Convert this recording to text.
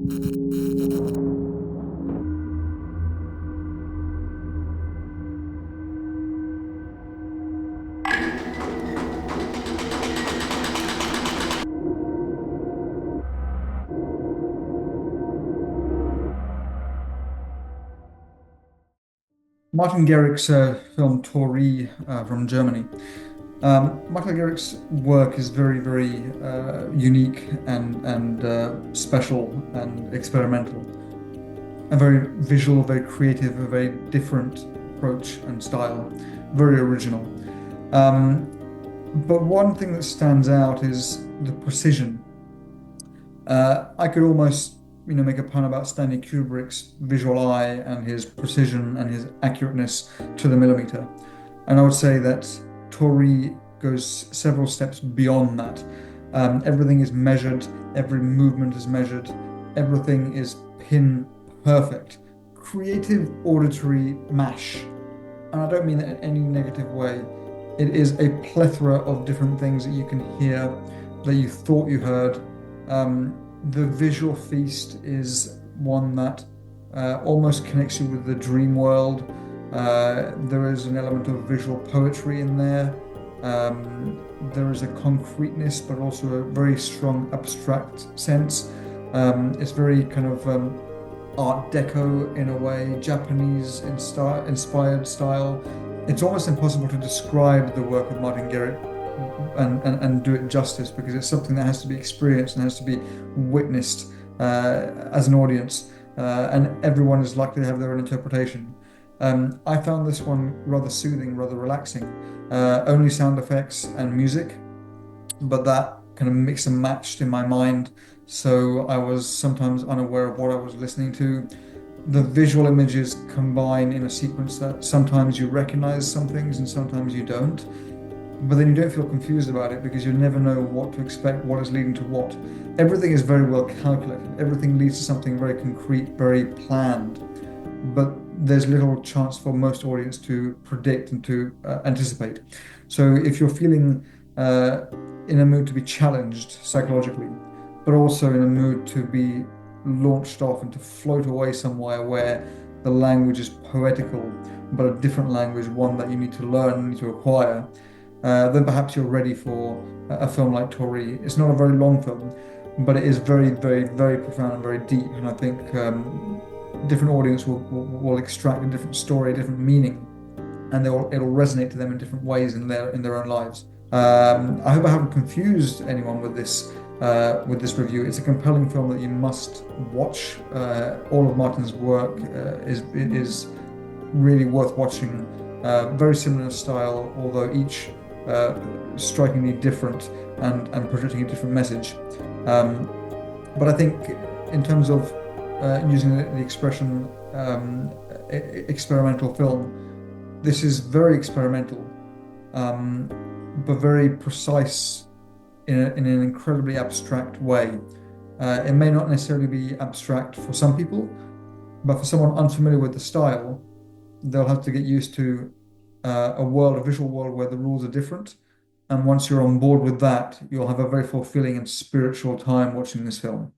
Martin Garrix's film Torii from Germany. Martin Garrix's work is very, very unique and special and experimental, and very visual, very creative, a very different approach and style, very original. Um, but one thing that stands out is the precision. I could almost, make a pun about Stanley Kubrick's visual eye and his precision and his accurateness to the millimeter. And I would say that Torii goes several steps beyond that. Everything is measured, every movement is measured, everything is pin perfect. Creative auditory mash. And I don't mean that in any negative way. It is a plethora of different things that you can hear that you thought you heard. The visual feast is one that almost connects you with the dream world. There is an element of visual poetry in there. There is a concreteness, but also a very strong abstract sense. It's very kind of Art Deco in a way, Japanese inspired style. It's almost impossible to describe the work of Martin Garrett and do it justice, because it's something that has to be experienced and has to be witnessed as an audience, and everyone is likely to have their own interpretation. I found this one rather soothing, rather relaxing. Only sound effects and music, but that kind of mixed and matched in my mind, so I was sometimes unaware of what I was listening to. The visual images combine in a sequence that sometimes you recognize some things and sometimes you don't. But then you don't feel confused about it because you never know what to expect, what is leading to what. Everything is very well calculated. Everything leads to something very concrete, very planned. But there's little chance for most audience to predict and to anticipate. So if you're feeling in a mood to be challenged psychologically, but also in a mood to be launched off and to float away somewhere where the language is poetical, but a different language, one that you need to learn, need to acquire, then perhaps you're ready for a film like Torii. It's not a very long film, but it is very, very, very profound and very deep. And I think different audience will extract a different story, a different meaning, and it'll resonate to them in different ways in their own lives. I hope I haven't confused anyone with this review. It's a compelling film that you must watch. All of Martin's work is really worth watching. Very similar style, although each strikingly different and projecting a different message. But I think in terms of using the expression experimental film, this is very experimental, but very precise in an incredibly abstract way. It may not necessarily be abstract for some people, but for someone unfamiliar with the style, they'll have to get used to a visual world where the rules are different. And once you're on board with that, you'll have a very fulfilling and spiritual time watching this film.